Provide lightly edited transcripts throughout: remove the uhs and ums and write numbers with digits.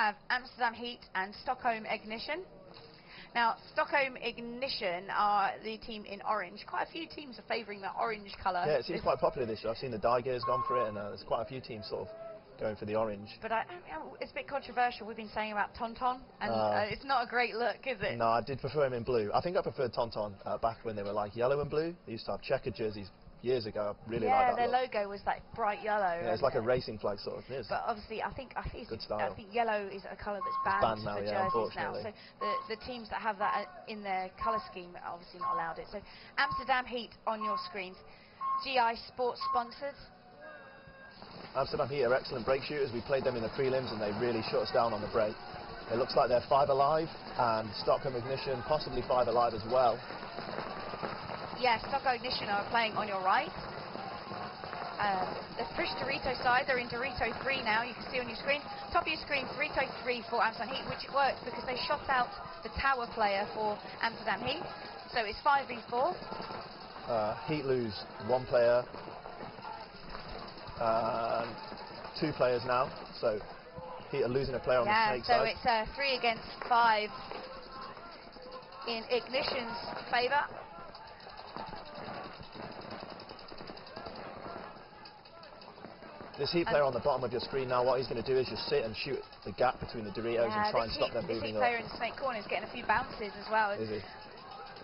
have Amsterdam HEAT and Stockholm Ignition. Now, Stockholm Ignition are the team in orange. Quite a few teams are favouring the orange colour. Yeah, it seems quite popular this year. I've seen the dye gear's gone for it, and there's quite a few teams sort of going for the orange. But it's a bit controversial. We've been saying about Tonton, and it's not a great look, is it? No, I did prefer him in blue. I think I preferred Tonton back when they were like yellow and blue. They used to have checkered jerseys years ago. I really like that their look. logo was like bright yellow. Yeah, it's like a racing flag sort of. But obviously, I think good style. I think yellow is a colour that's banned now, for yeah, jerseys now. So the teams that have that in their colour scheme are obviously not allowed it. So Amsterdam HEAT on your screens. GI Sports sponsors. Amsterdam HEAT are excellent brake shooters. We played them in the prelims and they really shut us down on the brake. It looks like they're 5 alive, and Stockholm Ignition possibly 5 alive as well. Yeah, Stockholm Ignition are playing on your right. The push Dorito side, they're in Dorito 3 now, you can see on your screen. Top of your screen, Dorito 3 for Amsterdam HEAT, which worked because they shot out the tower player for Amsterdam HEAT. So it's 5v4. HEAT lose 1 player, 2 players now, so HEAT are losing a player on the snake side. So it's 3 against 5 in Ignition's favour. This HEAT player on the bottom of your screen now, what he's going to do is just sit and shoot the gap between the Doritos and try and stop them moving up. This HEAT player in the snake corner is getting a few bounces as well. Is he?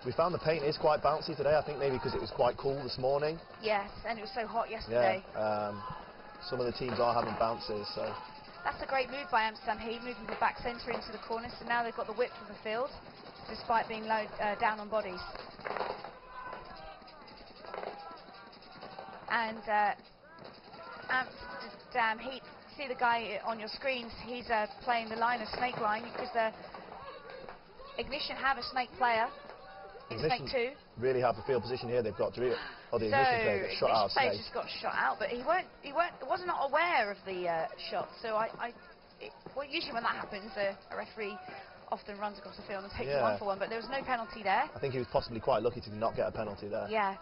We found the paint is quite bouncy today, I think maybe because it was quite cool this morning. Yes, and it was so hot yesterday. Yeah, some of the teams are having bounces, so... That's a great move by Amsterdam HEAT, moving the back centre into the corner, so now they've got the width of the field, despite being low, down on bodies. And Amsterdam HEAT, see the guy on your screens, he's playing the line of snake line, because Ignition have a snake player. Ignition Snake 2. really have the field position here. They've got the Ignition player got shot out. Ignition just got shot out, but he was not aware of the shot. So well, usually when that happens, a referee often runs across the field and takes a 1-for-1, but there was no penalty there. I think he was possibly quite lucky to not get a penalty there. Yeah.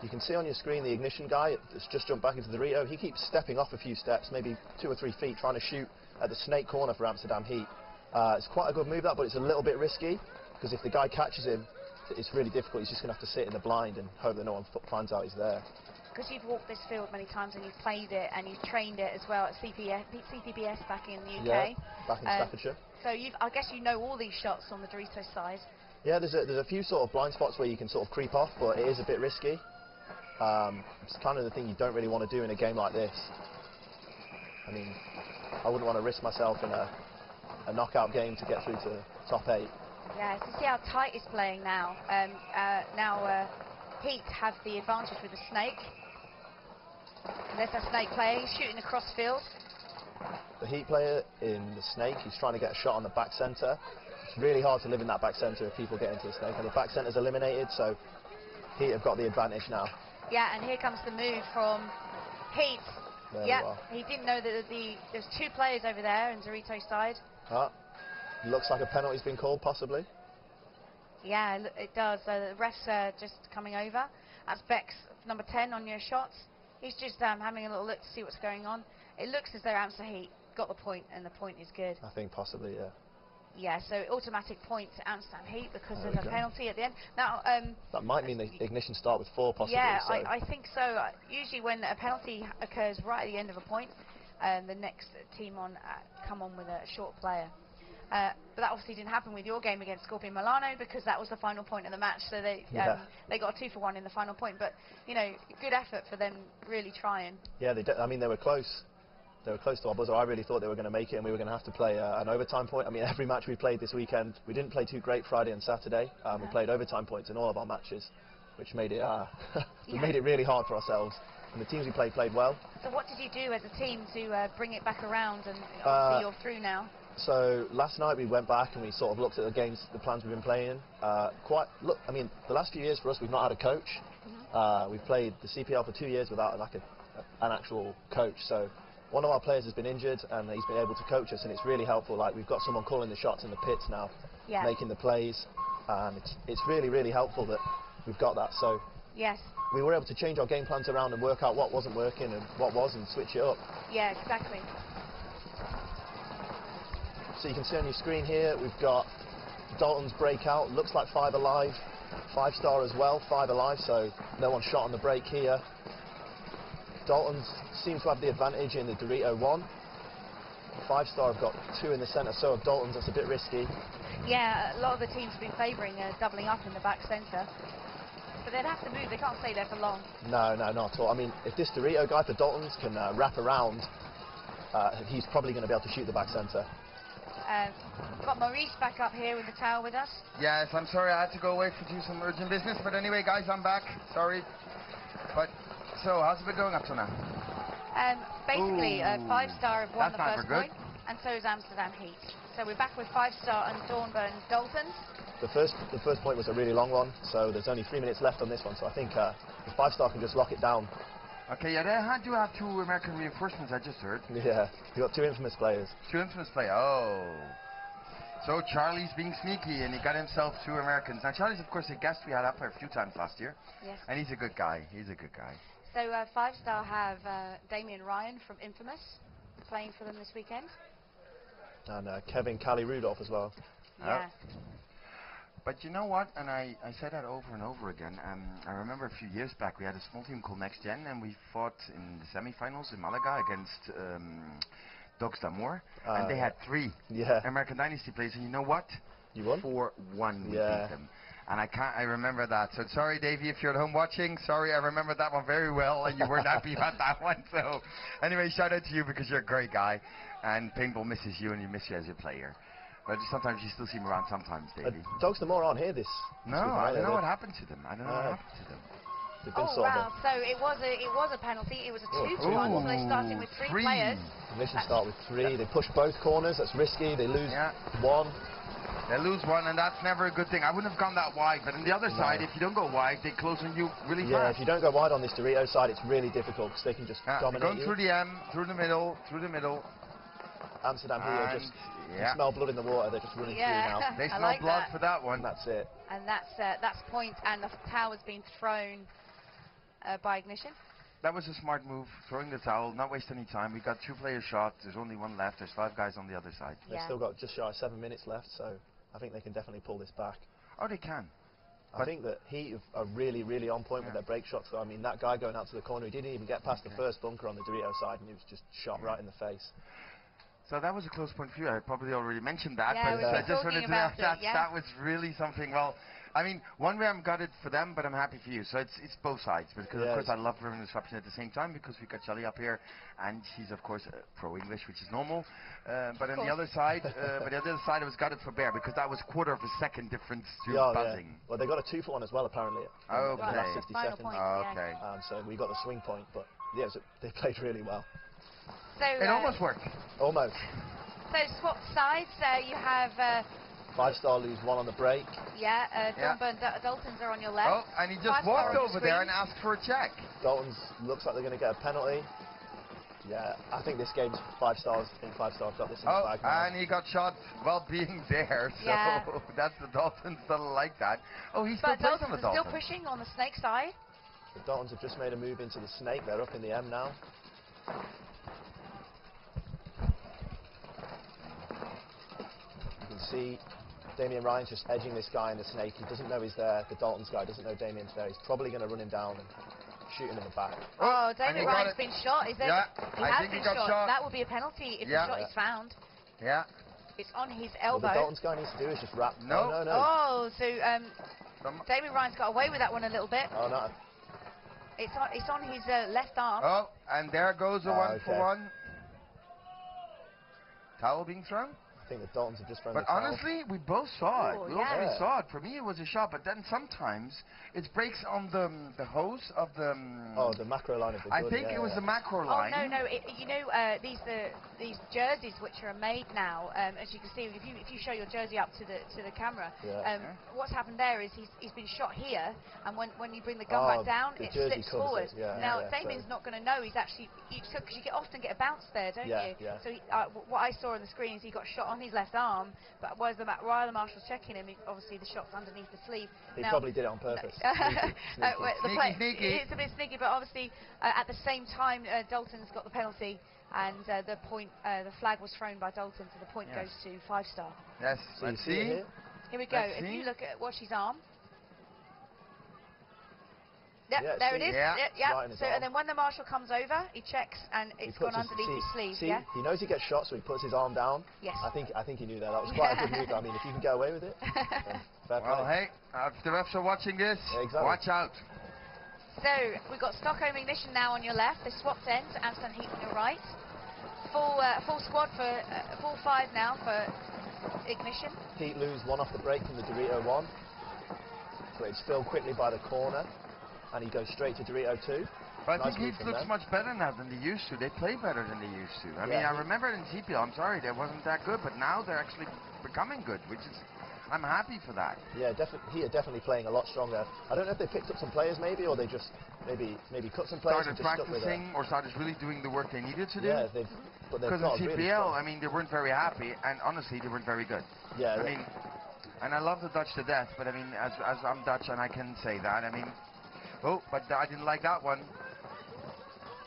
You can see on your screen the Ignition guy that's just jumped back into the Dorito. He keeps stepping off a few steps, maybe 2 or 3 feet, trying to shoot at the snake corner for Amsterdam HEAT. It's quite a good move that, but it's a little bit risky, because if the guy catches him, it's really difficult. He's just going to have to sit in the blind and hope that no one finds out he's there. Because you've walked this field many times and you've played it and you've trained it as well at CPBS back in the UK. Yeah, back in Staffordshire. So I guess you know all these shots on the Dorito side. Yeah, there's a few sort of blind spots where you can sort of creep off, but it is a bit risky. It's kind of the thing you don't really want to do in a game like this. I mean, I wouldn't want to risk myself in a knockout game to get through to top 8. Yeah, so see how tight it's playing now. HEAT have the advantage with the snake. And there's a snake player, he's shooting across field. The HEAT player in the snake, he's trying to get a shot on the back centre. It's really hard to live in that back centre if people get into the snake, and the back centre's eliminated, so HEAT have got the advantage now. Yeah, and here comes the move from HEAT. Yeah, he didn't know that there's 2 players over there in Dorito's side. Looks like a penalty's been called, possibly. Yeah, it does. The ref's just coming over. That's Beck's number 10 on your shots. He's just having a little look to see what's going on. It looks as though Amsterdam HEAT got the point, and the point is good. I think possibly, yeah. Yeah, so automatic point to Amsterdam HEAT because of a penalty at the end. Now, that might mean the Ignition start with 4, possibly. Yeah, so. I think so. Usually when a penalty occurs right at the end of a point, the next team come on with a short player. But that obviously didn't happen with your game against Scorpion Milano, because that was the final point of the match. So they got a 2-for-1 in the final point. But you know, good effort for them, really trying. Yeah, I mean, they were close. They were close to our buzzer. I really thought they were going to make it, and we were going to have to play an overtime point. I mean, every match we played this weekend, we didn't play too great Friday and Saturday. We played overtime points in all of our matches, which made it made it really hard for ourselves. And the teams we played well. So what did you do as a team to bring it back around? And obviously you're through now. So last night we went back and we sort of looked at the games, the plans we've been playing. I mean, the last few years for us, we've not had a coach. We've played the CPL for 2 years without like an actual coach. So one of our players has been injured and he's been able to coach us, and it's really helpful. Like, we've got someone calling the shots in the pits now, making the plays, and it's really, really helpful that we've got that. So yes, we were able to change our game plans around and work out what wasn't working and what was, and switch it up. Yeah, exactly. So you can see on your screen here, we've got Dalton's breakout. Looks like 5 alive. 5-star as well, 5 alive, so no one shot on the break here. Dalton seems to have the advantage in the Dorito 1. 5-star have got 2 in the centre, so have Dalton's. That's a bit risky. Yeah, a lot of the teams have been favouring doubling up in the back centre. But they'd have to move, they can't stay there for long. No, not at all. I mean, if this Dorito guy for Dalton's can wrap around, he's probably going to be able to shoot the back centre. Got Maurice back up here with the tower with us. Yes, I'm sorry I had to go away to do some urgent business, but anyway, guys, I'm back. Sorry. But, so, how's it been going up to now? Basically, 5-star have won That's the not first very point, and so is Amsterdam HEAT. So we're back with 5-star and Dornburn Daltons. The first point was a really long one, so there's only 3 minutes left on this one, so I think the 5-star can just lock it down. Okay, yeah, they do have 2 American reinforcements, I just heard. Yeah, you got 2 infamous players. 2 infamous players, oh. So Charlie's being sneaky, and he got himself 2 Americans. Now, Charlie's, of course, a guest we had up here a few times last year. Yes. And he's a good guy. He's a good guy. So 5-star have Damien Ryan from Infamous playing for them this weekend. And Kevin Cali Rudolph as well. Yeah. But you know what, and I said that over and over again, I remember a few years back we had a small team called Next Gen, and we fought in the semi-finals in Malaga against Dogs d'Amour, and they had 3 American Dynasty players, and you know what? You won? 4-1 we beat them. And I remember that. So sorry, Davey, if you're at home watching. Sorry, I remember that one very well, and you weren't happy about that one. So anyway, shout out to you because you're a great guy, and Paintball misses you, and you miss you as a player. But sometimes you still see him around sometimes, Davey. Dogs d'Amour aren't here this No, I don't know what happened to them. I don't know what happened to them. Oh wow! So it was a penalty. It was a 2-to-1. So they're starting with 3 players. Ignition start with 3. They push both corners. That's risky. They lose 1. They lose 1, and that's never a good thing. I wouldn't have gone that wide, but on the other side, if you don't go wide, they close on you really fast. Yeah, if you don't go wide on this Dorito side, it's really difficult because they can just dominate going you. through the M, through the middle. Amsterdam here just you smell blood in the water. They're just running through now. They smell blood for that one. That's it. And that's point, and the tower's been thrown by Ignition. That was a smart move, throwing the towel, not waste any time. We got 2 players shot. There's only 1 left. There's 5 guys on the other side. They've still got just shy of 7 minutes left, so I think they can definitely pull this back. Oh, they can. I think that Heat are really, really on point with their break shots. So, I mean, that guy going out to the corner, he didn't even get past the first bunker on the Dorito side, and he was just shot right in the face. So that was a close point for you. I probably already mentioned that, but I I just wanted to know that was really something. Well, I mean, one way I'm gutted for them, but I'm happy for you. So it's both sides, because of course I love River Disruption at the same time, because we got Charlie up here, and she's of course pro-English, which is normal. But on the other side, I was gutted for Bear, because that was quarter of a second difference to buzzing. Well, they got a 2-for-1 as well, apparently. Okay. In the last 60 seconds. Point, okay. So we got the swing point, but yeah, so they played really well. So it almost worked. Almost. So swap sides. You have 5-star lose 1 on the break. Dornburn Daltons are on your left. Oh, and he just walked over there and asked for a check. Dalton's looks like they're going to get a penalty. Yeah, I think this game's 5 stars. I think 5-star got this in the bag now. And he got shot while being there. So that's the Daltons don't like that. Oh, he's still plays on the Daltons. Still pushing on the snake side. The Daltons have just made a move into the snake. They're up in the M now. You can see Damien Ryan's just edging this guy in the snake. He doesn't know he's there. The Daltons guy doesn't know Damien's there. He's probably going to run him down and shoot him in the back. Oh, Damien Ryan's been shot. Is there? Yeah, I think he got shot. That would be a penalty if the shot is found. Yeah. It's on his elbow. What the Daltons guy needs to do is just wrap. No. No. Oh, so Damien Ryan's got away with that one a little bit. Oh no. It's on his left arm. Oh, and there goes a 1-for-1. Towel being thrown. I think the Daltons have just thrown But the towel. honestly, we both saw it. We already saw it. For me, it was a shot. But then sometimes it breaks on the hose of the. Oh, the macro line of the gun. I think it was the macro line. Oh no! These jerseys which are made now, as you can see, if you show your jersey up to the camera, what's happened there is he's been shot here, and when you bring the gun back down, it slips forward. Now Damien's not going to know he's actually because you often get a bounce there, don't you? Yeah. So what I saw on the screen is he got shot on his left arm, but while the marshal's checking him, obviously the shot's underneath the sleeve. He probably did it on purpose. Sneaky. It's a bit sneaky, but obviously at the same time, Dalton's got the penalty. And the flag was thrown by Dalton, so the point goes to 5-star. Yes, let's see. Here we go. If you look at Washi's arm. Yep, yeah, there it is. Yeah. Right, so, and then when the marshal comes over, he checks and it's gone underneath his sleeve. Yeah? He knows he gets shot, so he puts his arm down. Yes. I think he knew that. That was quite a good move. I mean, if you can get away with it, then fair play. Well, hey, if the refs are watching this, exactly. Watch out. So we've got Stockholm Ignition now on your left. They swapped ends. Amsterdam HEAT on your right. Full squad for full 5 now for Ignition. Heat lose 1 off the break from the Dorito 1. So it's filled quickly by the corner, and he goes straight to Dorito 2. But I think Heat looks much better now than they used to. They play better than they used to. I mean, I remember in CPL, I'm sorry, they wasn't that good, but now they're actually becoming good, which is, I'm happy for that. Yeah, Heat are definitely playing a lot stronger. I don't know if they picked up some players maybe, or they just maybe cut some players started practicing or started really doing the work they needed to do. Yeah, because in CPL, I mean, they weren't very happy, and honestly, they weren't very good. Yeah, I mean, and I love the Dutch to death, but I mean, as I'm Dutch and I can say that, I mean, oh, but I didn't like that one.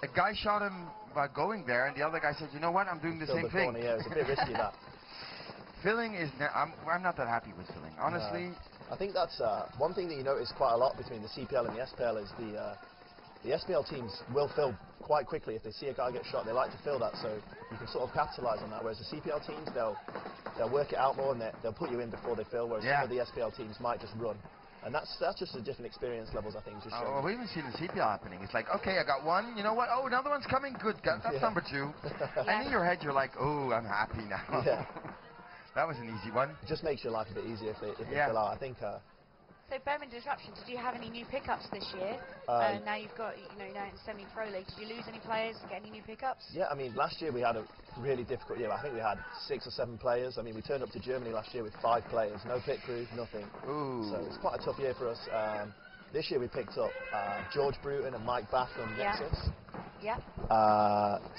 A guy shot him by going there, and the other guy said, you know what, I'm doing the same thing. Yeah, it's a bit risky, that. Filling is, I'm not that happy with filling, honestly. I think that's one thing that you notice quite a lot between the CPL and the SPL is the SPL teams will fill quite quickly. If they see a guy get shot, they like to fill that, so you can sort of capitalise on that. Whereas the CPL teams, they'll work it out more and they'll put you in before they fill, whereas some of the SPL teams might just run. And that's just the different experience levels, I think. Well, we even seen the CPL happening. It's like, okay, I got one, you know what? Oh, another one's coming. Good, that's number 2. And in your head, you're like, oh, I'm happy now. Yeah. That was an easy one. It just makes your life a bit easier if they fill out. I think. So Bowman Disruption, did you have any new pickups this year? Now you've got, now in semi-pro league, did you lose any players, get any new pickups? Yeah, I mean, last year we had a really difficult year. I think we had 6 or 7 players. I mean, we turned up to Germany last year with 5 players, no pit crew, nothing. Ooh. So it's quite a tough year for us. This year we picked up George Bruton and Mike Bath from Nexus. Yeah.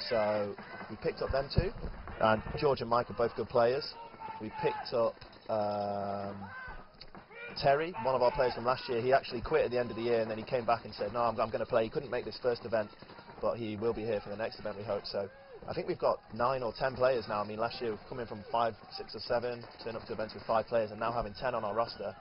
So we picked up them 2, and George and Mike are both good players. We picked up Terry, one of our players from last year. He actually quit at the end of the year, and then he came back and said, no, I'm going to play. He couldn't make this first event, but he will be here for the next event, we hope. So I think we've got 9 or 10 players now. I mean, last year we've come in from 5, 6 or 7, turned up to events with 5 players, and now having 10 on our roster.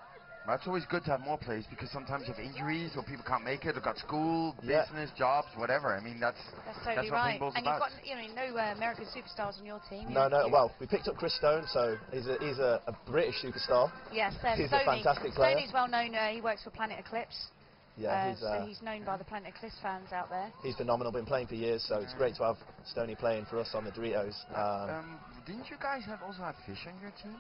It's always good to have more players because sometimes you have injuries or people can't make it. They've got school, business, jobs, whatever. I mean, that's totally what right. paintball's and about. you've got no American superstars on your team. No. Well, we picked up Chris Stone, so he's a British superstar. Yes, he's a fantastic player. Stoney's well known. He works for Planet Eclipse. Yeah, so he's known by the Planet Eclipse fans out there. He's phenomenal. Been playing for years, so it's great to have Stoney playing for us on the Doritos. Didn't you guys also have Fish on your team?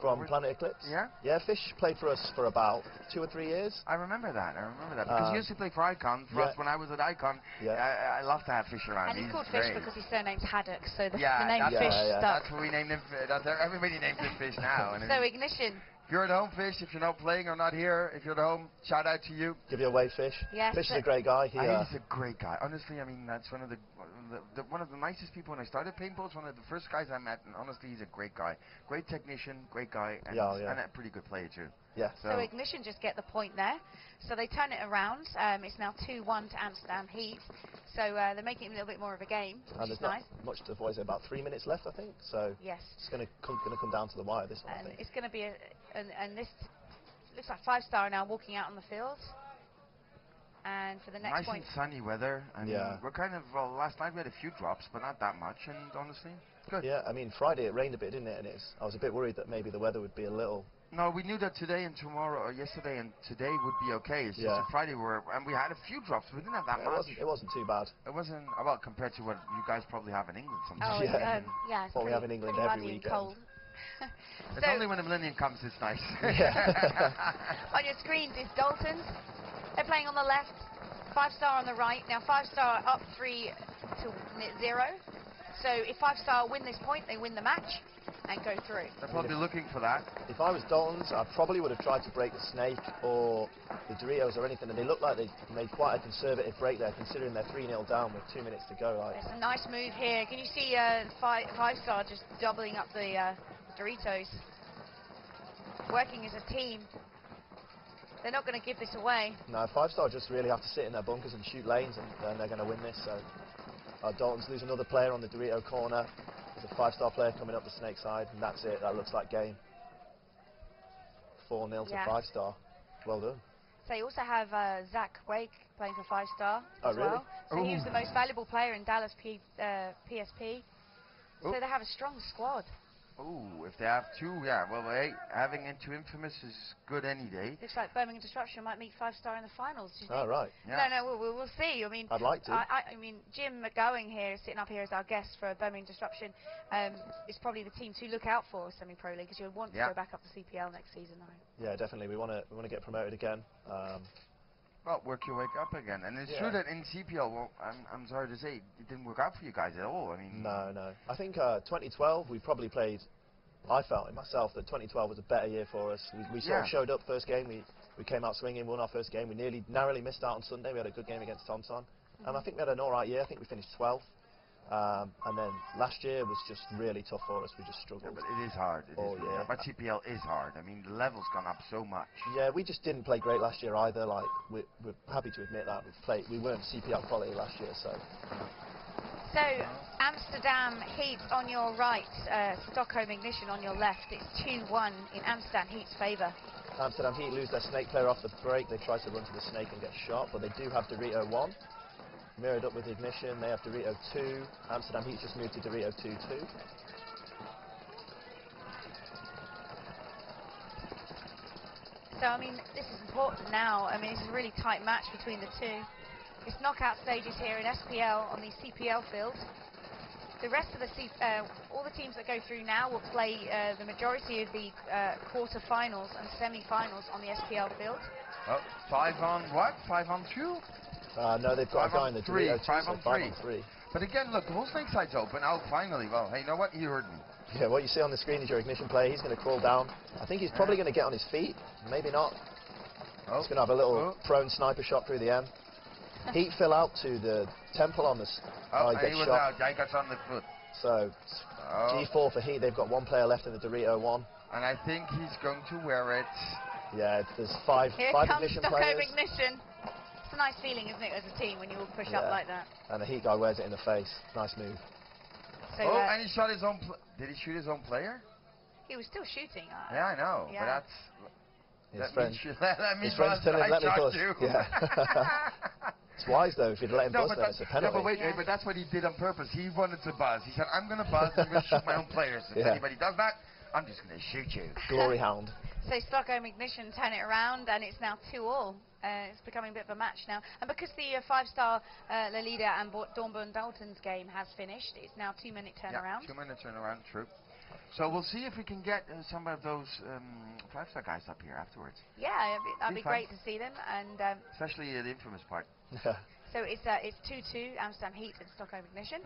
From Planet Eclipse? Yeah? Yeah, Fish played for us for about 2 or 3 years. I remember that. Because he used to play for Icon. For us, when I was at Icon, I love to have Fish around. And he's called Fish because his surname's Haddock, so the name that's Fish stuck. That's what we named him. Everybody names him Fish now. So Ignition. If you're at home, Fish, if you're not playing or not here, if you're at home, shout out to you. Give you a wave, Fish. Yes, Fish is a great guy. He's a great guy. Honestly, I mean, that's one of the nicest people when I started paintball. It's one of the first guys I met, and honestly, he's a great guy. Great technician, great guy, and a pretty good player too. Yeah. So Ignition just get the point there. So they turn it around. It's now 2-1 to Amsterdam HEAT. So they're making it a little bit more of a game, which is nice. Much to avoid. About 3 minutes left, I think. So yes, it's going to come down to the wire. This one, and I think. It's going to be and this looks like 5-star now walking out on the field. And for the next point, nice and sunny weather. I mean, we're kind of last night we had a few drops, but not that much. And honestly, good. Yeah, I mean Friday it rained a bit, didn't it? And I was a bit worried that maybe the weather would be a little. No, we knew that today and tomorrow, or yesterday and today would be okay. It's just a Friday and we had a few drops. We didn't have that much. It wasn't too bad. It wasn't well compared to what you guys probably have in England sometimes. Oh, it's what we have in England every weekend. Cold. It's only when the Millennium comes it's nice. On your screens is Dalton's. They're playing on the left, 5-star on the right. Now 5-star up 3-0. So if 5-star win this point, they win the match and go through. They're probably looking for that. If I was Dalton's, I probably would have tried to break the snake or the Doritos or anything, and they look like they made quite a conservative break there, considering they're 3-0 down with 2 minutes to go. It's a nice move here. Can you see 5-star just doubling up the Doritos? Working as a team. They're not going to give this away. No, 5-star just really have to sit in their bunkers and shoot lanes, and then they're going to win this. So Dalton's losing another player on the Dorito corner. There's a 5-star player coming up the snake side, and that's it. That looks like game. 4-0 to 5-star. Well done. So you also have Zach Wake playing for 5-star as really? well. So he was the most valuable player in Dallas PSP. So they have a strong squad. Oh, if they have two, yeah. Well, hey, having into Infamous is good any day. Looks like Birmingham Disruption might meet 5-star in the finals. Do you think? Oh, right. Yeah. No, we'll see. I mean, I'd like to. I mean, Jim McGowan here, sitting up here as our guest for Birmingham Disruption, is probably the team to look out for Semi-Pro League, because you'll want to go back up to CPL next season, I hope. Yeah, definitely. We want to get promoted again. Well, work your way up again. And it's true that in CPL, well, I'm sorry to say, it didn't work out for you guys at all. I mean, no. I think 2012 we probably played. I felt in myself that 2012 was a better year for us. We sort of showed up first game. We came out swinging, won our first game. We narrowly missed out on Sunday. We had a good game against Tonton. And I think we had an all right year. I think we finished 12th. And then last year was just really tough for us. We just struggled. Yeah, but it is hard. But CPL is hard. I mean, the level's gone up so much. Yeah, we just didn't play great last year either. Like we're happy to admit that we weren't CPL quality last year. So Amsterdam HEAT on your right, Stockholm Ignition on your left. It's 2-1 in Amsterdam HEAT's favour. Amsterdam HEAT lose their snake player off the break. They try to run to the snake and get shot, but they do have Dorito 1. Mirrored up with Ignition, they have Dorito 2. Amsterdam HEAT just moved to Dorito 2-2. So, I mean, this is important now. I mean, it's a really tight match between the two. It's knockout stages here in SPL on the CPL field. The rest of the all the teams that go through now will play the majority of the quarter-finals and semi-finals on the SPL field. Oh, 5 on what? 5 on 2? No, they've got a guy in the Dorito 2, 5 on 3. But again, look, the whole snake side's open. Oh, finally. Well, hey, you know what? You heard me. Yeah, what you see on the screen is your Ignition player. He's going to crawl down. I think he's probably going to get on his feet. Maybe not. He's going to have a little prone sniper shot through the end. Heat fill out to the temple on the... he gets shot. Out. Yeah, he got on the foot. So, G4 for Heat. They've got 1 player left in the Dorito 1. And I think he's going to wear it. Yeah, there's 5 Ignition Stockholm players. Ignition. It's a nice feeling, isn't it, as a team when you all push up like that. And the Heat guy wears it in the face. Nice move. So, and he shot his own... Did he shoot his own player? He was still shooting. Yeah, I know. Yeah. But that's... His friends tell him, let me buzz. Yeah. It's wise, though, if you'd let him buzz there, it's a penalty. No, but wait, but that's what he did on purpose. He wanted to buzz. He said, I'm going to buzz, I'm going to shoot my own players. If anybody does that, I'm just going to shoot you. Glory hound. So Stockholm Ignition turn it around, and it's now 2-all. It's becoming a bit of a match now. And because the 5-star La Leader and Dornborn Dalton's game has finished, it's now 2-minute turnaround. Yeah, 2-minute turnaround, true. So we'll see if we can get some of those 5-star guys up here afterwards. Yeah, that'd be great to see them, and especially the infamous part. So it's 2-2 Amsterdam HEAT and Stockholm Ignition,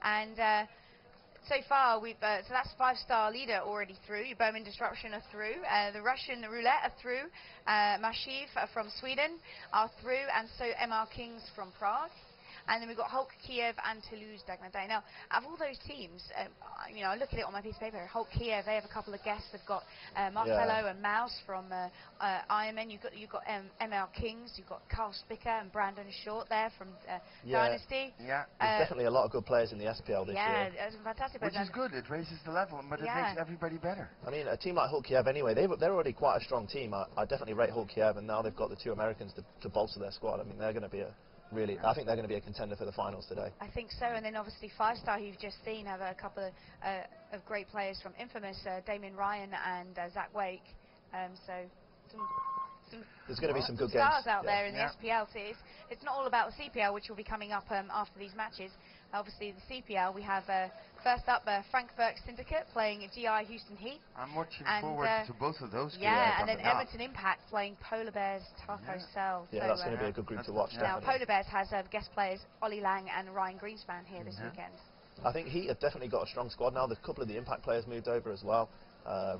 and so far we've so that's 5-star leader already through. Bowman Disruption are through. The Russian Roulette are through. Mashiv from Sweden are through, and so MR Kings from Prague. And then we've got Hulk Kiev and Toulouse Dagnaday. Now, out of all those teams, you know, I look at it on my piece of paper. Hulk Kiev, they have a couple of guests. They've got Marcelo and Mouse from Ironman. You've got ML Kings. You've got Carl Spicker and Brandon Short there from Dynasty. Yeah, there's definitely a lot of good players in the SPL this year. Yeah, it's fantastic. Which is good. It raises the level, but it makes everybody better. I mean, a team like Hulk Kiev, anyway, they're already quite a strong team. I definitely rate Hulk Kiev, and now they've got the 2 Americans to bolster their squad. I mean, they're going to be I think they're going to be a contender for the finals today. I think so, and then obviously 5-star, who you've just seen, have a couple of great players from Infamous, Damien Ryan and Zach Wake. So there's going to be some good stars games out there in the SPL. So it's not all about the CPL, which will be coming up after these matches. Obviously, the CPL, we have first up Frankfurt Syndicate playing GI Houston Heat. I'm watching forward to both of those. Yeah, and then Edmonton Impact playing Polar Bears Taco Cell. Yeah, so, that's going to be a good group to watch. Now, Polar Bears has guest players Ollie Lang and Ryan Greenspan here this weekend. I think Heat have definitely got a strong squad now. There's a couple of the Impact players moved over as well.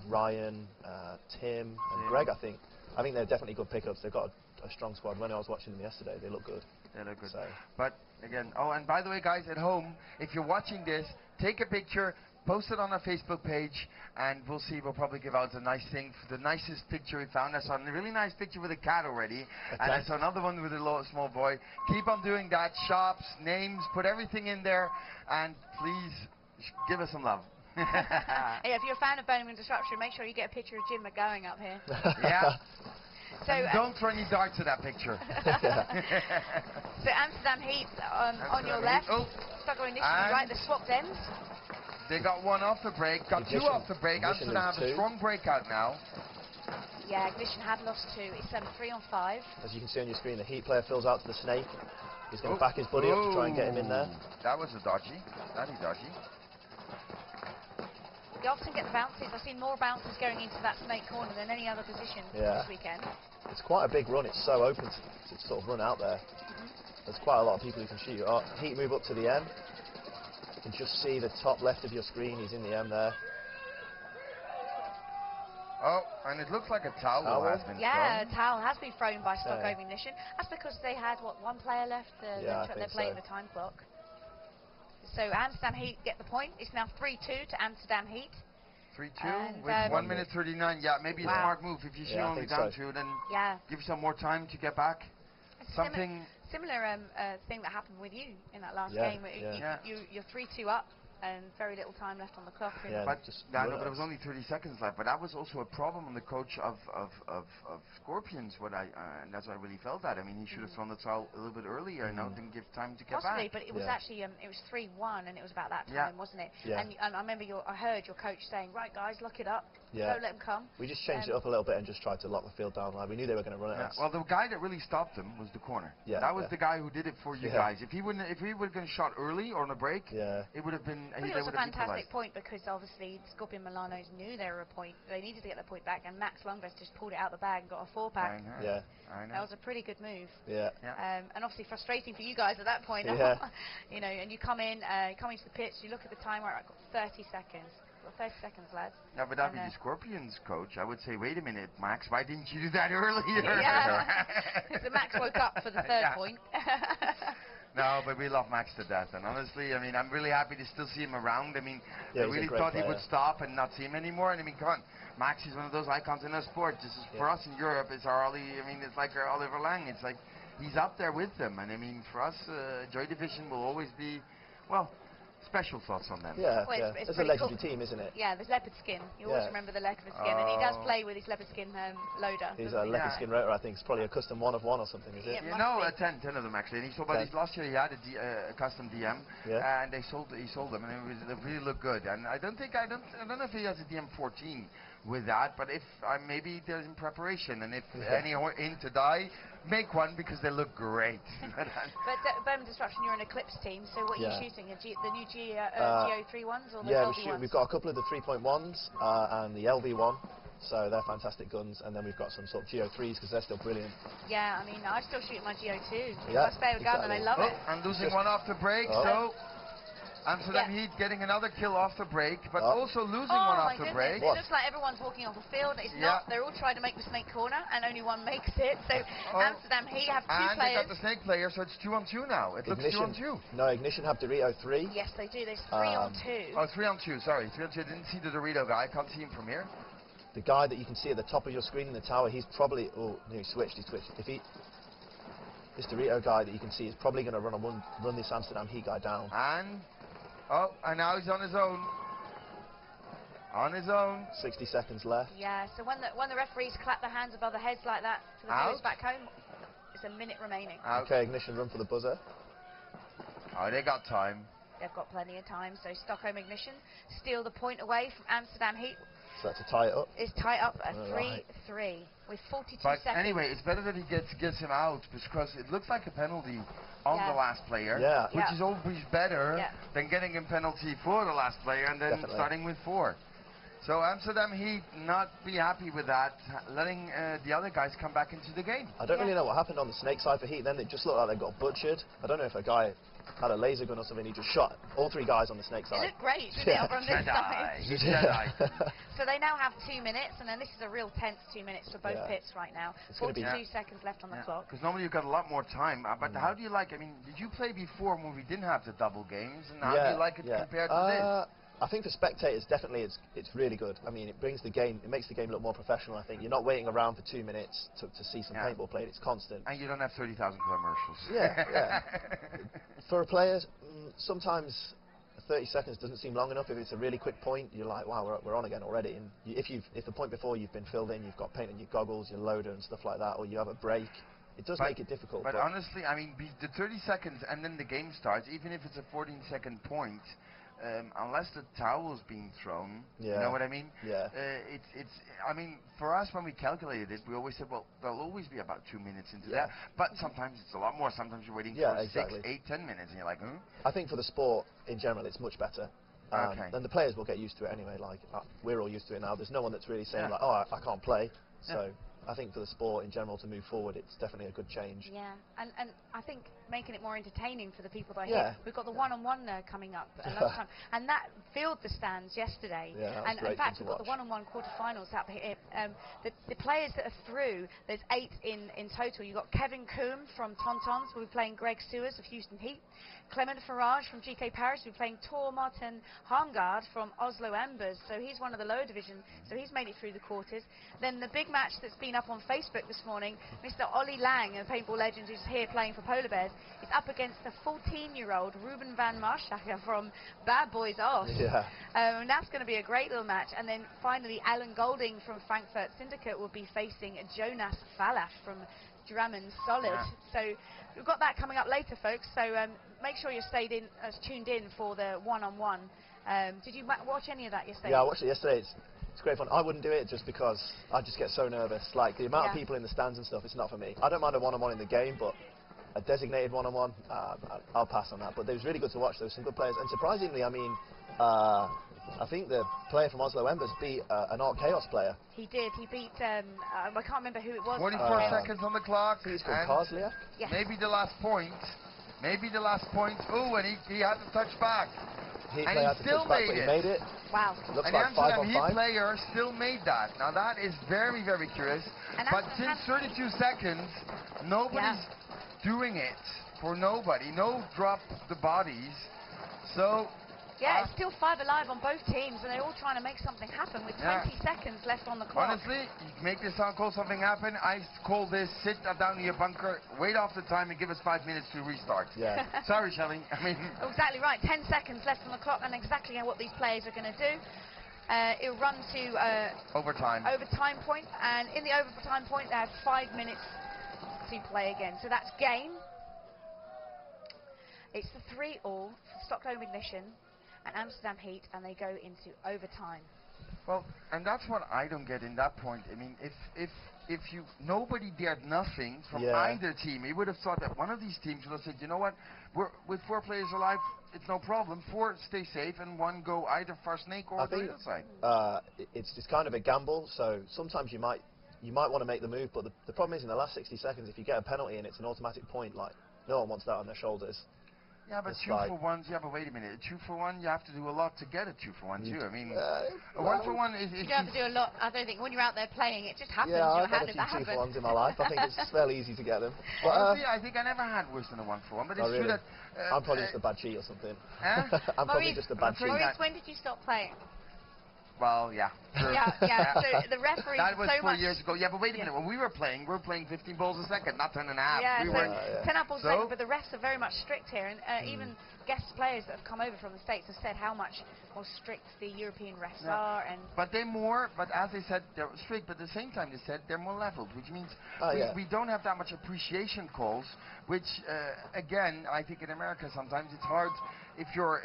Ryan, Tim, and Greg, I think. I think they're definitely good pickups. They've got a strong squad. When I was watching them yesterday, they look good. They look good. So. But again, and by the way, guys at home, if you're watching this, take a picture, post it on our Facebook page, and we'll see. We'll probably give out a nice thing for the nicest picture we found. I saw a really nice picture with a cat already, and I saw another one with a small boy. Keep on doing that. Shops, names, put everything in there, and please give us some love. Yeah, if you're a fan of Birmingham Disruption, make sure you get a picture of Jim McGowan up here. Yeah. So don't throw any darts at that picture. So Amsterdam HEAT on your left, Stockholm Ignition right, the swapped ends. They got one off the break, got two off the break. Amsterdam have a strong breakout now. Yeah, Ignition had lost 2. It's 3 on 5. As you can see on your screen, the Heat player fills out to the snake. He's going to back his buddy up to try and get him in there. That was a dodgy. That is dodgy. You often get the bounces. I've seen more bounces going into that snake corner than any other position this weekend. It's quite a big run. It's so open to sort of run out there. There's quite a lot of people who can shoot. Heat move up to the M. You can just see the top left of your screen. He's in the M there. Oh, and it looks like a towel has been thrown. Yeah, a towel has been thrown by Stockholm Ignition. That's because they had, what, one player left? They're playing the time clock. So Amsterdam HEAT get the point. It's now 3-2 to Amsterdam HEAT. 3-2 with 1 minute 39. Yeah, maybe a smart move. If you shoot only down 2, then give yourself more time to get back. Something similar thing that happened with you in that last game. You're 3-2 up and very little time left on the clock. But there was only 30 seconds left. But that was also a problem on the coach of Scorpions. And that's what I really felt that. I mean, he should have thrown the towel a little bit earlier. Didn't give time to get back. But it was actually it was 3-1, and it was about that time, wasn't it? Yeah. And I remember I heard your coach saying, "Right, guys, lock it up. Don't let them come." We just changed it up a little bit and just tried to lock the field down. We knew they were going to run it. Well, the guy that really stopped them was the corner. That was the guy who did it for you guys. If he would have been shot early or on a break, it would have been. But it was a fantastic point because obviously Scorpion Milanos knew they were a point. They needed to get the point back, and Max Longvest just pulled it out of the bag and got a 4-pack. I know. That was a pretty good move. And obviously frustrating for you guys at that point. You know, and you come into the pitch, you look at the timer, I've got 30 seconds. 30 seconds, lads. Yeah, but that'd be the Scorpions coach. I would say, wait a minute, Max, why didn't you do that earlier? So Max woke up for the third point. No, but we love Max to death, and honestly, I mean, I'm really happy to still see him around. I mean, I really thought he would stop and not see him anymore, and I mean, come on, Max is one of those icons in our sport. This is for us in Europe. It's our it's like our Oliver Lang. It's like he's up there with them, and I mean, for us, Joy Division will always be, well, special thoughts on them. It's a legendary team, isn't it? Yeah, there's leopard skin. You always remember the leopard skin, and he does play with his leopard skin loader. He's a leopard skin rotor, I think. It's probably a custom 1 of 1 or something, is it? Yeah, no, 10 of them actually. And he sold, but last year he had a custom DM, and he sold them, and it really looked good. And I don't know if he has a DM14 with that, but if maybe they're in preparation, and if any are in to die, make one because they look great. But Birmingham Disruption, you're an Eclipse team, so what are you shooting? The new GO3 ones or the LV ones? We've got a couple of the 3.1s and the LV one. So they're fantastic guns, and then we've got some sort of GO3s because they're still brilliant. Yeah, I mean, I still shoot my GO2. It's my spare gun, and I love it. I'm losing one off the break, so Amsterdam HEAT getting another kill off the break, but also losing one off the break. It looks like everyone's walking off the field. It's not. They're all trying to make the snake corner, and only one makes it. So Amsterdam HEAT have 2 players. And they got the snake player, so it's 2 on 2 now. It looks 2 on 2. No, Ignition have Dorito 3. Yes, they do. There's 3 on 2. Oh, 3 on 2. Sorry, 3 on 2. I didn't see the Dorito guy. I can't see him from here. The guy that you can see at the top of your screen in the tower, he's probably... Oh, no, he switched. This Dorito guy that you can see is probably going to run this Amsterdam HEAT guy down. And now he's on his own. On his own. 60 seconds left. Yeah, so when the referees clap their hands above their heads like that for the viewers back home, it's a minute remaining. Okay, Ignition run for the buzzer. Oh, they got time. They've got plenty of time, so Stockholm Ignition steal the point away from Amsterdam HEAT. So that's to tie it up. It's tied up at 3-3 with 42 but seconds. Anyway, it's better that he gets him out because it looks like a penalty on the last player, which is always better than getting a penalty for the last player and then starting with 4. So Amsterdam HEAT not be happy with that, letting the other guys come back into the game. I don't really know what happened on the snake side for HEAT. Then it just looked like they got butchered. I don't know if a guy had a laser gun or something. He just shot all 3 guys on the snake side. It looked great, didn't it, from this side? So they now have 2 minutes, and then this is a real tense 2 minutes for both pits right now. 42 seconds left on the clock. Because normally you've got a lot more time. But how do you like? I mean, did you play before when we didn't have the double games, and how do you like it compared to this? I think for spectators, definitely it's really good. I mean, it makes the game look more professional. I think you're not waiting around for 2 minutes to see some paintball played. It's constant. And you don't have 30,000 commercials. Yeah. For players, sometimes 30 seconds doesn't seem long enough. If it's a really quick point, you're like, wow, we're on again already. And if the point before you've been filled in, you've got paint on your goggles, your loader and stuff like that, or you have a break, it does make it difficult. But honestly, I mean, the 30 seconds and then the game starts, even if it's a 14-second point, unless the towel's being thrown, you know what I mean? Yeah. I mean, for us, when we calculated it, we always said, well, there'll always be about 2 minutes into that. But sometimes it's a lot more. Sometimes you're waiting for 6, 8, 10 minutes, and you're like, I think for the sport in general, it's much better. And the players will get used to it anyway. Like we're all used to it now. There's no one that's really saying like, oh, I can't play. So I think for the sport in general to move forward, it's definitely a good change. Yeah, and I think making it more entertaining for the people that are here. We've got the one-on-one coming up at lunchtime, and that filled the stands yesterday. Yeah, and in fact, we've got the one-on-one quarterfinals up here. The players that are through, there's 8 in total. You've got Kevin Coombe from Tontons, who'll be playing Greg Sewers of Houston Heat. Clement Farage from GK Paris, who'll be playing Tor Martin Harmgaard from Oslo Embers. So he's one of the lower division, so he's made it through the quarters. Then the big match that's been up on Facebook this morning, Mr. Ollie Lang, a paintball legend who's here playing for Polar Bears, is up against the 14-year-old Ruben van Marschacher from Bad Boys Off. Yeah. And that's going to be a great little match. And then finally, Alan Golding from Frankfurt Syndicate will be facing Jonas Falaf from Drammen Solid. So we've got that coming up later, folks. So make sure you're tuned in for the one-on-one. Did you watch any of that yesterday? Yeah, I watched it yesterday. It's great fun. I wouldn't do it just because I just get so nervous. Like the amount of people in the stands and stuff, it's not for me. I don't mind a one-on-one in the game, but a designated one-on-one, I'll pass on that. But it was really good to watch. There were some good players, and surprisingly, I mean, I think the player from Oslo Embers beat an Art Chaos player. He did. He beat, I can't remember who it was. 44 seconds on the clock. I think he's called Karsliak. Yes. Maybe the last point. Oh, and he had to touch back. He still made it. He made it. Wow. Looks and like the 5 on 5. Amsterdam HEAT player still made that. Now that is very, very curious. But since 32 seconds, nobody's doing it for nobody. No drop the bodies. So yeah, it's still 5 alive on both teams, and they're all trying to make something happen with 20 seconds left on the clock. Honestly, you make this sound call something happen. I call this sit down in your bunker, wait off the time, and give us 5 minutes to restart. Yeah. Sorry, Shelley. I mean. Exactly right. 10 seconds left on the clock, and exactly what these players are going to do. It'll run to overtime point, and in the overtime point, they have 5 minutes to play again. So that's game. It's the 3-3 for Stockholm Ignition and Amsterdam HEAT, and they go into overtime. Well, and that's what I don't get in that point. I mean, if nobody dared nothing from either team, you would have thought that one of these teams would have said, you know what, with 4 players alive, it's no problem. 4 stay safe, and 1 go either far snake or the other side. It's kind of a gamble. So sometimes you might want to make the move, but the problem is in the last 60 seconds, if you get a penalty and it's an automatic point, like no one wants that on their shoulders. Yeah, but 2-for-1s, yeah, but wait a minute. 2-for-1, you have to do a lot to get a 2-for-1 too. I mean, a 1-for-1 is... You don't have to do a lot. I don't think when you're out there playing, it just happens. Yeah, I've had a few 2-for-1s in my life. I think it's fairly easy to get them. But, honestly, I think I never had worse than a 1-for-1, but it's true that... I'm probably just a bad cheat or something. I'm Maurice, probably just a bad cheat. Maurice, when did you stop playing? Well, yeah. Sure. Yeah. So the referee. That was 4 years ago. Yeah, but wait a minute. When we were playing 15 balls a second, not 10 and a half. Yeah, we so 10 balls a second. But the refs are very much strict here, and even guest players that have come over from the States have said how much more strict the European refs are. And but they're more. But as they said, they're strict. But at the same time, they said they're more leveled, which means we don't have that much appreciation calls. Which again, I think in America sometimes it's hard. If you're,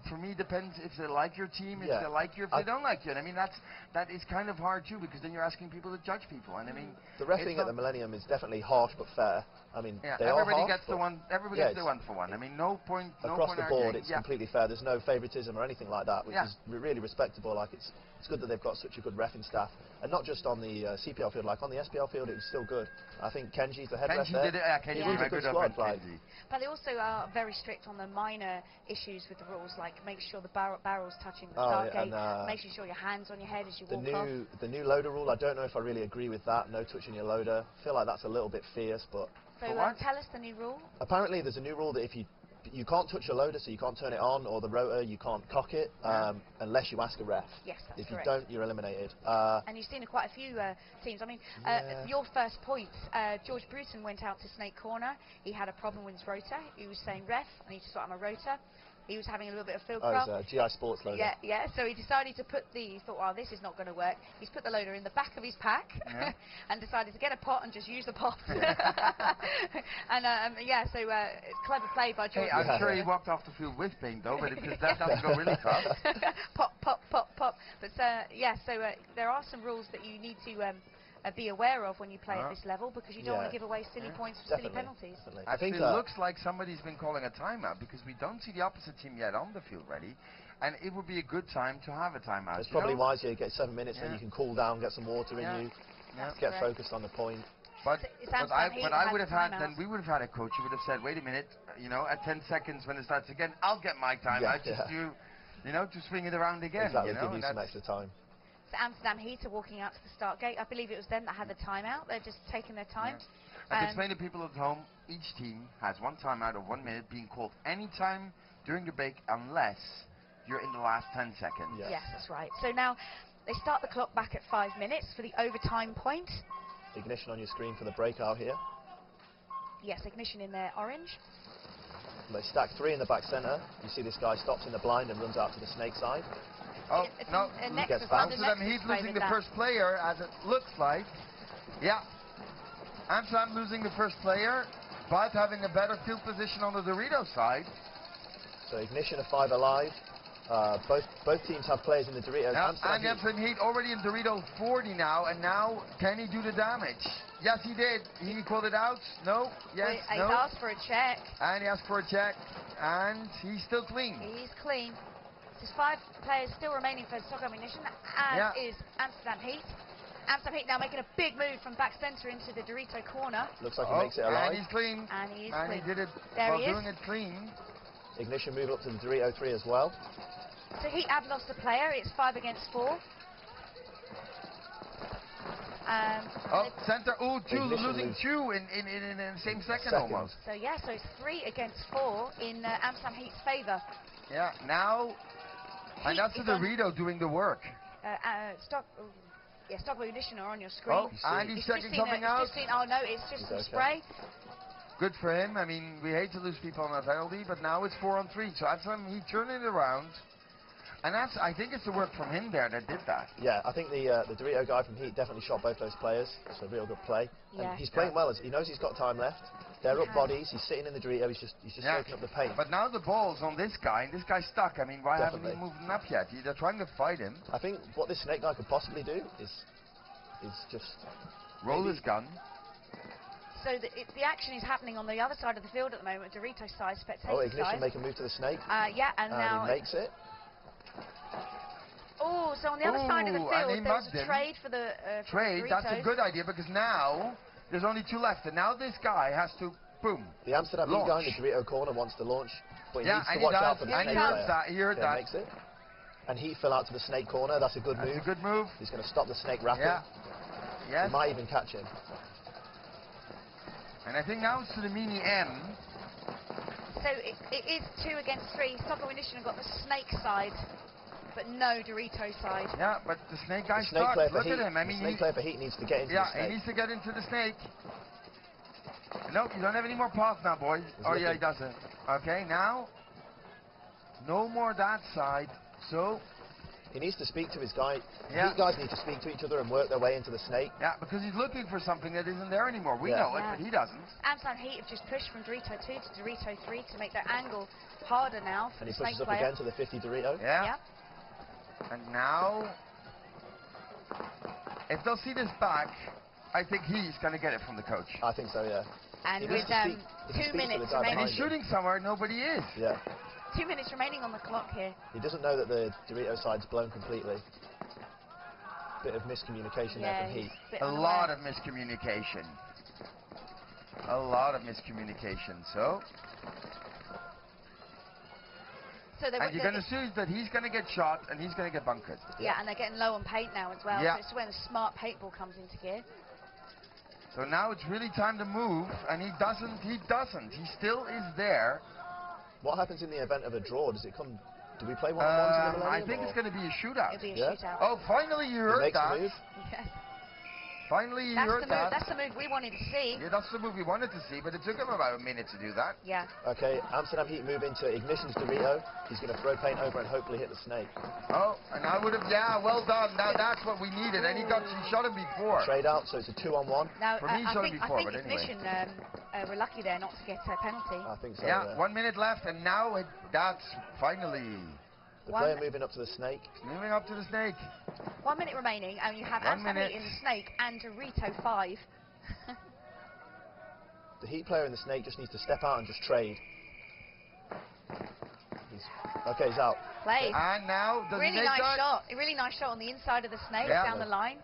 for me, depends if they like your team, if they like you, if they don't like you. And I mean, that is kind of hard too, because then you're asking people to judge people. And I mean, the refereeing at the Millennium is definitely harsh but fair. I mean, everybody gets the 1-for-1. I mean, no point. Across the board, it's completely fair. There's no favoritism or anything like that, which is really respectable. Like it's good that they've got such a good reffing staff, and not just on the CPL field. Like on the SPL field, it was still good. I think Kenji's the head ref there. Kenji did a good squad. But they also are very strict on the minor issues with the rules, like make sure the barrel's touching the start gate, making sure your hand's on your head as you walk off. The new loader rule, I don't know if I really agree with that. No touching your loader. I feel like that's a little bit fierce, but. So tell us the new rule. Apparently, there's a new rule that if you you can't touch a loader, so you can't turn it on, or the rotor, you can't cock it, unless you ask a ref. Yes, that's If correct. you don't, you're eliminated. And you've seen quite a few teams. I mean, your first point, George Bruton went out to Snake Corner. He had a problem with his rotor. He was saying, ref, I need to sort out my rotor. He was having a little bit of field craft. Oh, it's a GI Sports loader. Yeah, yeah. So he decided to he thought, well, this is not going to work. He's put the loader in the back of his pack and decided to get a pot and just use the pot. And so clever play by George. Hey, I'm sure he walked off the field with paint though, but because that doesn't go really fast. Pop, pop, pop, pop. But there are some rules that you need to be aware of when you play at this level, because you don't want to give away silly points for silly penalties. Definitely. Actually, it looks like somebody's been calling a timeout, because we don't see the opposite team yet on the field ready, and it would be a good time to have a timeout. It's probably wise you get 7 minutes, then you can cool down, get some water in you, get focused on the point. But I would have had, then we would have had a coach who would have said, wait a minute, at 10 seconds when it starts again, I'll get my timeout, to swing it around again. Exactly, give you some extra time. So Amsterdam HEAT are walking out to the start gate. I believe it was them that had the timeout. They're just taking their time. And to explain to people at home, each team has one timeout of 1 minute being called any time during the break, unless you're in the last 10 seconds. Yes, that's right. So now they start the clock back at 5 minutes for the overtime point. Ignition on your screen for the breakout here. Yes, Ignition in their orange. They stack 3 in the back centre. You see this guy stops in the blind and runs out to the snake side. Oh, no, Amsterdam HEAT losing the first player, as it looks like. Yeah, Amsterdam losing the first player, but having a better field position on the Dorito side. So Ignition are 5 alive. Both teams have players in the Dorito. And Amsterdam HEAT already in Dorito 40 now, and now can he do the damage? Yes, he did. He pulled it out. No. Yes. He's asked for a check. And he asked for a check, and he's still clean. He's clean. There's 5 players still remaining for Stockholm Ignition, as is Amsterdam HEAT. Amsterdam HEAT now making a big move from back centre into the Dorito corner. Looks like he makes it alive. And he's clean. And he is clean. He did it there while doing it clean. Ignition move up to the Dorito 3 as well. So HEAT have lost a player. It's 5 against 4. Center. Oh, losing 2 in the same second almost. So so it's 3 against 4 in Amsterdam HEAT's favour. Yeah, now, and that's the Dorito doing the work. Stockholm Ignition are on your screen. Oh, and he's checking something out. It's just some spray. Good for him. I mean, we hate to lose people on a penalty, but now it's 4 on 3. So he turned it around. And I think it's the work from him there that did that. Yeah, I think the Dorito guy from HEAT definitely shot both those players. It's a real good play. Yeah. And he's playing well. He knows he's got time left. They're up bodies. He's sitting in the Dorito. He's just soaking up the paint. But now the ball's on this guy, and this guy's stuck. I mean, why haven't he moved him up yet? They're trying to fight him. I think what this snake guy could possibly do is just roll his gun. So the action is happening on the other side of the field at the moment, Dorito side, spectator side. Ignition side. make a move to the snake. And now he makes it. Oh, so on the other side of the field, there's a trade for the trade. That's a good idea, because now there's only 2 left, and now this guy has to boom. The Amsterdam HEAT guy in the Dorito corner wants to launch, but he needs to watch out for the snake player. He heard that. Makes it. And HEAT fill out to the snake corner. That's a good move. That's a good move. He's going to stop the snake wrapping. Yeah. Yes. He might even catch him. And I think now it's to the mini M. So it is 2 against 3. Stockholm Ignition have got the snake side, but no Dorito side. Yeah, but the snake guy's stuck. Look at him. I mean, the snake player for HEAT needs to get into the snake. Yeah, he needs to get into the snake. No, you don't have any more path now, boys. Yeah, he doesn't. Okay, now, no more that side. So he needs to speak to his guy. Yeah. HEAT guys need to speak to each other and work their way into the snake. Yeah, because he's looking for something that isn't there anymore. We know it, but he doesn't. Amsterdam HEAT have just pushed from Dorito 2 to Dorito 3 to make their angle harder now for and the he pushes snake up player. again to the 50 Dorito. Yeah. And now, if they'll see this back, I think he's going to get it from the coach. I think so, yeah. And with 2 minutes remaining. And he's shooting somewhere nobody is. Yeah. 2 minutes remaining on the clock here. He doesn't know that the Dorito side's blown completely. Bit of miscommunication there from HEAT. A lot of miscommunication. A lot of miscommunication. So and you're going to see that he's going to get shot and he's going to get bunkered. Yeah, and they're getting low on paint now as well. Yeah. So it's when a smart paintball comes into gear. So now it's really time to move, and he doesn't. He still is there. What happens in the event of a draw? Does it come? Do we play one-on-ones in the Millennium? I think it's going to be a shootout. It'll be a shootout. Oh, finally you heard that. Move. Yes. Finally you heard that. That's the move we wanted to see. Yeah, that's the move we wanted to see, but it took him about a minute to do that. Yeah. Okay, Amsterdam Heat move into Ignition's Dorito. He's going to throw paint over and hopefully hit the snake. Oh, and I would have, yeah, well done. Now that's what we needed, and he shot him before. Trade out, so it's a 2-on-1. Now, For me, he shot him before, but anyway. Ignition were lucky there not to get a penalty. I think so. Yeah, 1 minute left, and now that's finally. The player moving up to the snake. Moving up to the snake. 1 minute remaining, and you have 1 minute in the snake and Dorito 5. The Heat player in the snake just needs to step out and just trade. Okay, he's out. Played. And now the really nice shot. A really nice shot on the inside of the snake down the line.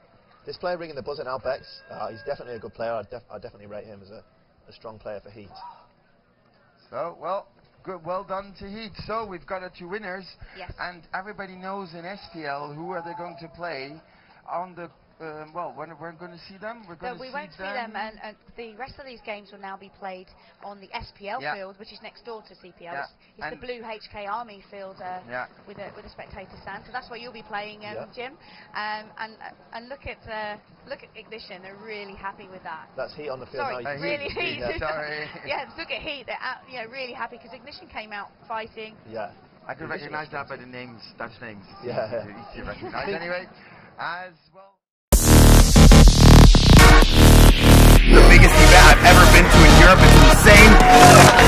This player ringing the buzzer now, Bex. He's definitely a good player. I definitely rate him as a strong player for Heat. So, well, good, well done to Heat. So we've got our 2 winners. Yes. And everybody knows in SPL who are they going to play on the. Well, when we're going to see them, we won't see them, and the rest of these games will now be played on the SPL field, which is next door to CPL. Yeah. It's the blue HK Army field with a spectator stand. So that's where you'll be playing, Jim. And look at Ignition. They're really happy with that. That's Heat on the field. Sorry, now. really Heat. Sorry. Yeah, look at Heat. They're really happy because Ignition came out fighting. Yeah. I could recognize that by the names, Dutch names. Yeah. Easy to recognize. Anyway, as well. The biggest event I've ever been to in Europe. It's insane.